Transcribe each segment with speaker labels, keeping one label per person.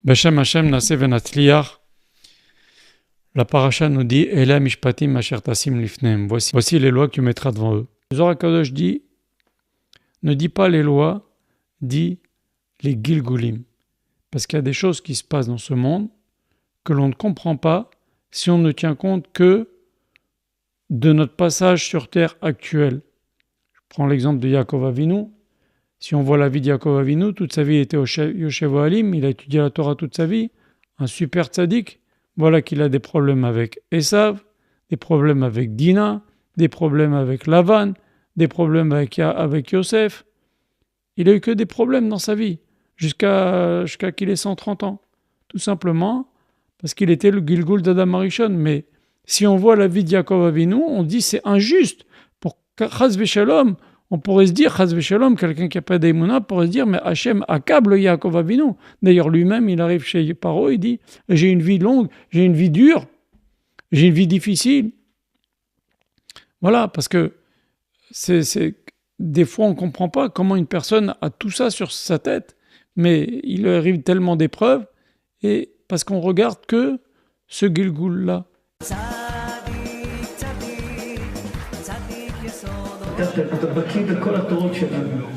Speaker 1: Beshem Hashem Naseh Venatzliach, la paracha nous dit Ela Mishpatim Asher Tasim Lifneim. Voici les lois que tu mettras devant eux. Le Zohar HaKadosh dit ne dis pas les lois, dis les Gilgulim. Parce qu'il y a des choses qui se passent dans ce monde que l'on ne comprend pas si on ne tient compte que de notre passage sur terre actuel. Je prends l'exemple de Yaakov Avinu. Si on voit la vie de Yaakov Avinu, toute sa vie était au Yoshev Ohalim, il a étudié la Torah toute sa vie, un super tzaddik. Voilà qu'il a des problèmes avec Esav, des problèmes avec Dina, des problèmes avec Lavan, des problèmes avec Yosef. Il a eu que des problèmes dans sa vie, jusqu'à qu'il ait 130 ans. Tout simplement parce qu'il était le Gilgul d'Adam Arishon. Mais si on voit la vie de Yaakov Avinu, on dit c'est injuste. Pour Chas Veshalom, on pourrait se dire, Chas Veshalom, quelqu'un qui n'a pas d'Emouna pourrait se dire, mais Hachem accable Yaakov Avinu. D'ailleurs, lui-même, il arrive chez Paro, il dit, j'ai une vie longue, j'ai une vie dure, j'ai une vie difficile. Voilà, parce que des fois, on ne comprend pas comment une personne a tout ça sur sa tête, mais il lui arrive tellement d'épreuves, et parce qu'on regarde que ce Gilgul-là.
Speaker 2: אתה בקיא בכל התורות שלנו.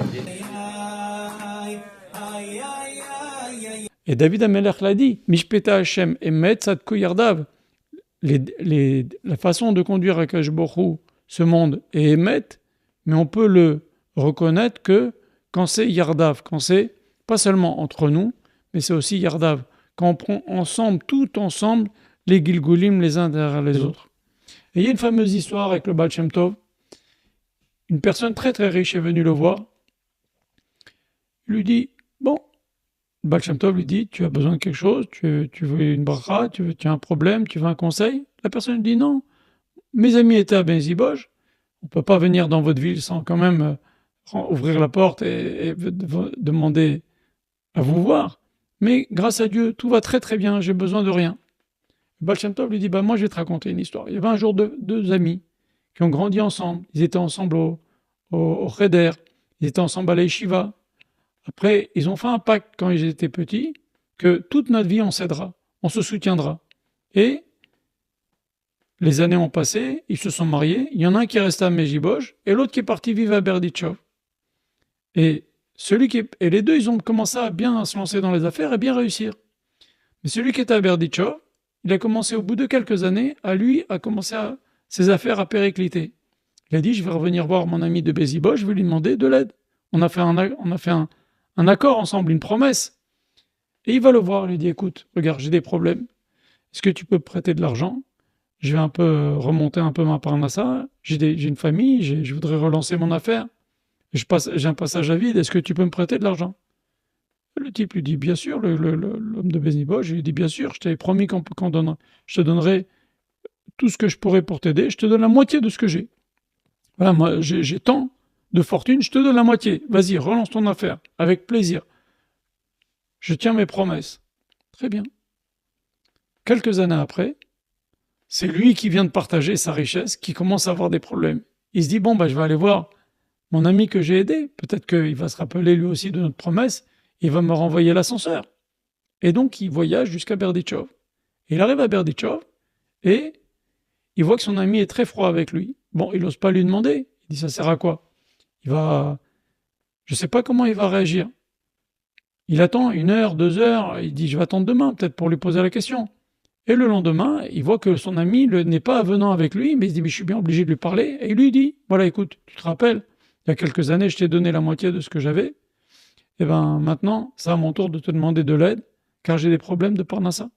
Speaker 1: Et David Amelech l'a dit, Mishpeta Hashem emet tzadku yardav. La façon de conduire Akash Borou, ce monde, est emet, mais on peut le reconnaître que quand c'est yardav, quand c'est pas seulement entre nous, mais c'est aussi yardav, quand on prend ensemble, tout ensemble, les Gilgulim les uns derrière les autres. Et il y a une fameuse histoire avec le Baal Shem Tov. Une personne très très riche est venue le voir. Il lui dit, bon, le Baal Shem Tov lui dit, tu as besoin de quelque chose, tu veux une bracha, tu as un problème, tu veux un conseil. La personne lui dit, non, mes amis étaient à Benziboj, on ne peut pas venir dans votre ville sans quand même ouvrir la porte et demander à vous voir. Mais grâce à Dieu, tout va très très bien, j'ai besoin de rien. Le Baal Shem Tov lui dit, moi je vais te raconter une histoire. Il y avait un jour deux amis qui ont grandi ensemble. Ils étaient ensemble au Cheder, ils étaient ensemble à la Yeshiva. Après, ils ont fait un pacte quand ils étaient petits, que toute notre vie on s'aidera, on se soutiendra. Et les années ont passé, ils se sont mariés, il y en a un qui est resté à Mejiboj, et l'autre qui est parti vivre à Berdichov. Et les deux, ils ont commencé à bien se lancer dans les affaires et bien réussir. Mais celui qui était à Berdichov, il a commencé au bout de quelques années, ses affaires à péricliter. Il a dit, je vais revenir voir mon ami de Bézibo, je vais lui demander de l'aide. On a fait un accord ensemble, une promesse. Et il va le voir, il lui dit, écoute, regarde, j'ai des problèmes. Est-ce que tu peux me prêter de l'argent? Je vais un peu remonter un peu ma parnassa. J'ai une famille, je voudrais relancer mon affaire. J'ai un passage à vide, est-ce que tu peux me prêter de l'argent? Le type lui dit, bien sûr, l'homme de Bézibo, je lui dis, bien sûr, je t'avais promis je te donnerai tout ce que je pourrais pour t'aider, je te donne la moitié de ce que j'ai. Voilà, moi, j'ai tant de fortune, je te donne la moitié. Vas-y, relance ton affaire, avec plaisir. Je tiens mes promesses. Très bien. Quelques années après, c'est lui qui vient de partager sa richesse, qui commence à avoir des problèmes. Il se dit, je vais aller voir mon ami que j'ai aidé. Peut-être qu'il va se rappeler lui aussi de notre promesse, il va me renvoyer l'ascenseur. Et donc, il voyage jusqu'à Berdichov. Il arrive à Berdichov, et il voit que son ami est très froid avec lui. Il n'ose pas lui demander. Il dit, ça sert à quoi? Je ne sais pas comment il va réagir. Il attend 1 heure, 2 heures, il dit, je vais attendre demain, peut-être pour lui poser la question. Et le lendemain, il voit que son ami n'est pas avenant avec lui, mais il se dit, mais je suis bien obligé de lui parler. Et il lui dit, voilà, écoute, tu te rappelles, il y a quelques années, je t'ai donné la moitié de ce que j'avais. Et maintenant, c'est à mon tour de te demander de l'aide, car j'ai des problèmes de parnassa.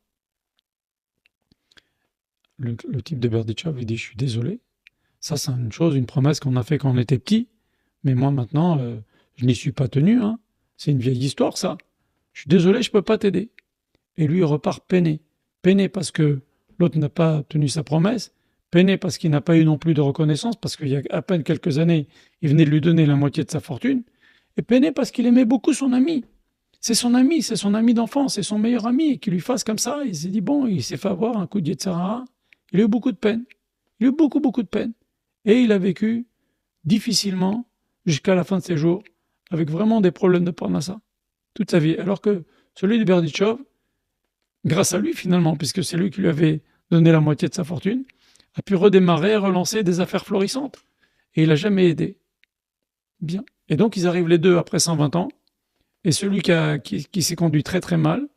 Speaker 1: Le type de Berdichov, il dit, je suis désolé. Ça, c'est une promesse qu'on a fait quand on était petit. Mais moi, maintenant, je n'y suis pas tenu. C'est une vieille histoire, ça. Je suis désolé, je ne peux pas t'aider. Et lui, il repart peiné. Peiné parce que l'autre n'a pas tenu sa promesse. Peiné parce qu'il n'a pas eu non plus de reconnaissance, parce qu'il y a à peine quelques années, il venait de lui donner la moitié de sa fortune. Et peiné parce qu'il aimait beaucoup son ami. C'est son ami d'enfance, c'est son meilleur ami. Et qu'il lui fasse comme ça, il s'est dit, il s'est fait avoir un coup de Yetzirah. Il a eu beaucoup de peine. Il a eu beaucoup, beaucoup de peine. Et il a vécu difficilement jusqu'à la fin de ses jours, avec vraiment des problèmes de parnassa, toute sa vie. Alors que celui de Berdichov, grâce à lui finalement, puisque c'est lui qui lui avait donné la moitié de sa fortune, a pu redémarrer, relancer des affaires florissantes. Et il n'a jamais aidé. Bien. Et donc ils arrivent les deux après 120 ans, et celui qui s'est conduit très très mal,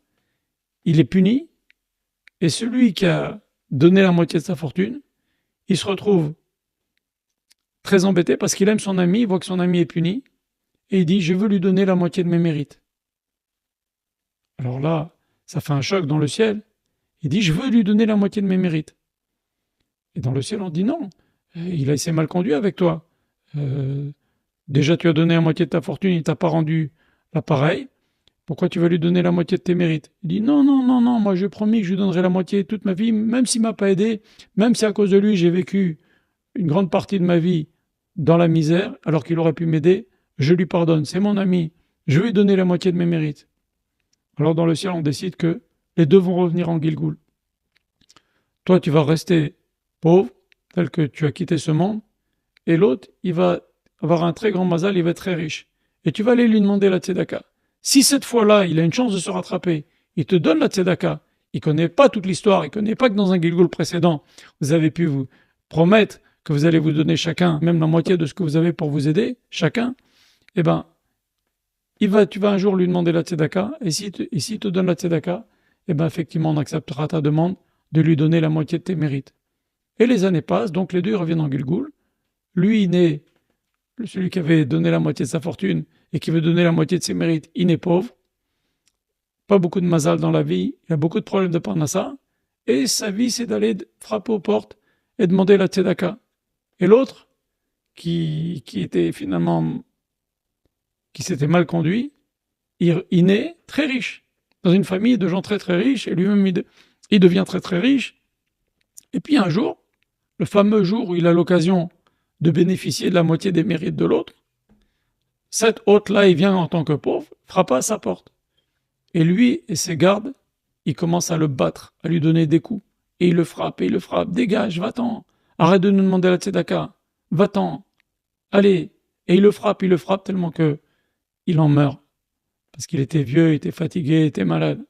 Speaker 1: il est puni, et celui qui a donné la moitié de sa fortune, il se retrouve très embêté parce qu'il aime son ami, il voit que son ami est puni, et il dit « je veux lui donner la moitié de mes mérites ». Alors là, ça fait un choc dans le ciel. Il dit « je veux lui donner la moitié de mes mérites ». Et dans le ciel, on dit « non, il s'est mal conduit avec toi. Déjà, tu as donné la moitié de ta fortune, il t'a pas rendu l'appareil. Pourquoi tu vas lui donner la moitié de tes mérites ?» Il dit « non, non, non, non, moi je promis que je lui donnerai la moitié toute ma vie, même s'il m'a pas aidé, même si à cause de lui j'ai vécu une grande partie de ma vie dans la misère, alors qu'il aurait pu m'aider, je lui pardonne, c'est mon ami, je vais lui donner la moitié de mes mérites. » Alors dans le ciel, on décide que les deux vont revenir en Gilgoul. Toi, tu vas rester pauvre, tel que tu as quitté ce monde, et l'autre, il va avoir un très grand mazal, il va être très riche. Et tu vas aller lui demander la tzedaka. Si cette fois-là, il a une chance de se rattraper, il te donne la tzedaka, il connaît pas toute l'histoire, il connaît pas que dans un Gilgoul précédent, vous avez pu vous promettre que vous allez vous donner chacun, même la moitié de ce que vous avez pour vous aider, chacun, eh ben, tu vas un jour lui demander la tzedaka, et s'il te donne la tzedaka, eh ben, effectivement, on acceptera ta demande de lui donner la moitié de tes mérites. Et les années passent, donc les deux reviennent en Gilgoul. Lui, il naît, celui qui avait donné la moitié de sa fortune et qui veut donner la moitié de ses mérites, il naît pauvre. Pas beaucoup de mazal dans la vie, il a beaucoup de problèmes de parnassa, et sa vie, c'est d'aller frapper aux portes et demander la tzedaka. Et l'autre, qui était finalement, qui s'était mal conduit, il naît très riche, dans une famille de gens très très riches, et lui-même il devient très très riche. Et puis un jour, le fameux jour où il a l'occasion de bénéficier de la moitié des mérites de l'autre, cet hôte-là, il vient en tant que pauvre, frappe à sa porte. Et lui et ses gardes, ils commencent à le battre, à lui donner des coups. Et il le frappe, dégage, va-t'en, arrête de nous demander la tzedaka, va-t'en, allez. Et il le frappe tellement que il en meurt. Parce qu'il était vieux, il était fatigué, il était malade.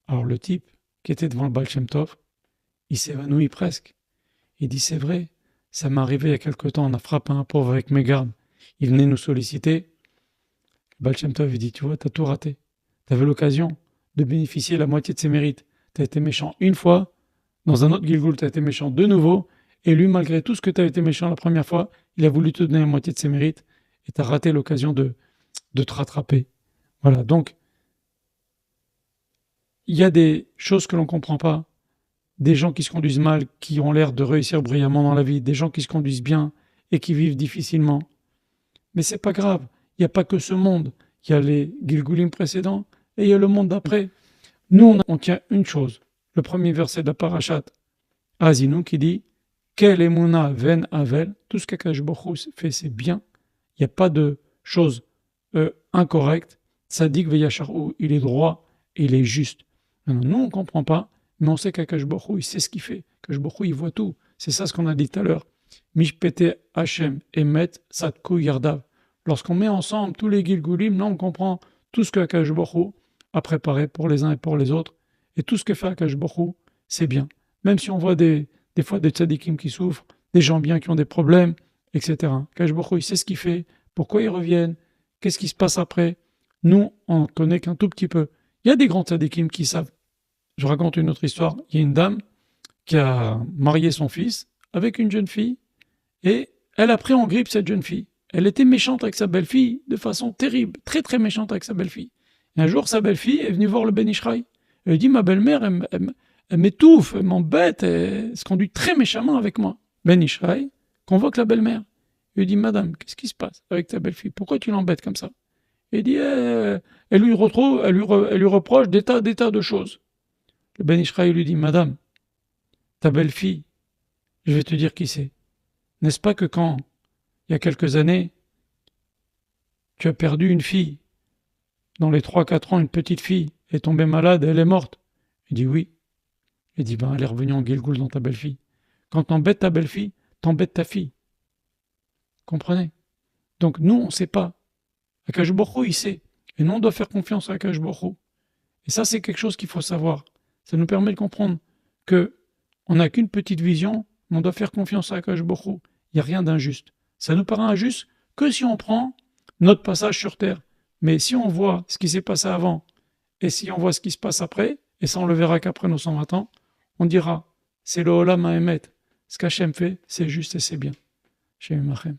Speaker 1: Alors le type qui était devant le Baal Shem Tov, il s'évanouit presque. Il dit, c'est vrai, ça m'est arrivé il y a quelque temps, on a frappé un pauvre avec mes gardes. Il venait nous solliciter. Le Baal Shem Tov, il dit, tu vois, t'as tout raté. T'avais l'occasion de bénéficier de la moitié de ses mérites. T'as été méchant une fois, dans un autre Gilgoul, t'as été méchant de nouveau, et lui, malgré tout ce que t'as été méchant la première fois, il a voulu te donner la moitié de ses mérites, et t'as raté l'occasion de te rattraper. Voilà, donc, il y a des choses que l'on ne comprend pas, des gens qui se conduisent mal, qui ont l'air de réussir brillamment dans la vie, des gens qui se conduisent bien et qui vivent difficilement. Mais c'est pas grave, il n'y a pas que ce monde, il y a les Gilgoulim précédents et il y a le monde d'après. Nous, on tient une chose, le premier verset de la Parashat Azinu qui dit « Kel emuna ven avel » tout ce qu'Akadosh Baruch Hu fait, c'est bien, il n'y a pas de choses incorrectes. Tzadik veyacharou, il est droit et il est juste. Maintenant, nous, on ne comprend pas, mais on sait qu'Akadosh Baruch Hu, il sait ce qu'il fait. Akadosh Baruch Hu, il voit tout. C'est ça ce qu'on a dit tout à l'heure. Mishpete Hashem Emet Satku Yardav. Lorsqu'on met ensemble tous les Gilgulim, là on comprend tout ce que Akadosh Baruch Hu a préparé pour les uns et pour les autres. Et tout ce que fait Akadosh Baruch Hu, c'est bien. Même si on voit des fois des tzadikim qui souffrent, des gens bien qui ont des problèmes, etc. Akadosh Baruch Hu, il sait ce qu'il fait, pourquoi ils reviennent, qu'est-ce qui se passe après. Nous, on ne connaît qu'un tout petit peu. Il y a des grands tzadikim qui savent. Je raconte une autre histoire. Il y a une dame qui a marié son fils avec une jeune fille et elle a pris en grippe cette jeune fille. Elle était méchante avec sa belle-fille de façon terrible, très très méchante avec sa belle-fille. Et un jour, sa belle-fille est venue voir le Ben Ishraï. Elle lui dit, ma belle-mère, elle m'étouffe, elle m'embête, elle se conduit très méchamment avec moi. Ben Ishraï convoque la belle-mère. Il lui dit, madame, qu'est-ce qui se passe avec ta belle-fille? Pourquoi tu l'embêtes comme ça? Il dit, elle lui reproche des tas de choses. Le Ben Ishraï lui dit, madame, ta belle-fille, je vais te dire qui c'est. N'est-ce pas que quand, il y a quelques années, tu as perdu une fille, dans les 3-4 ans, une petite fille, est tombée malade, elle est morte. Il dit oui. Il dit, ben, elle est revenue en Gilgoul dans ta belle-fille. Quand t'embêtes ta belle-fille, t'embêtes ta fille. Comprenez? Donc nous, on ne sait pas. Akadosh Baruch Hu, il sait. Et nous, on doit faire confiance à Akadosh Baruch Hu. Et ça, c'est quelque chose qu'il faut savoir. Ça nous permet de comprendre que on n'a qu'une petite vision, mais on doit faire confiance à Akash Borou. Il n'y a rien d'injuste. Ça nous paraît injuste que si on prend notre passage sur Terre. Mais si on voit ce qui s'est passé avant, et si on voit ce qui se passe après, et ça on le verra qu'après nos 120 ans, on dira, c'est le Olam Haemet. Ce qu'Hachem fait, c'est juste et c'est bien. Shem Machem.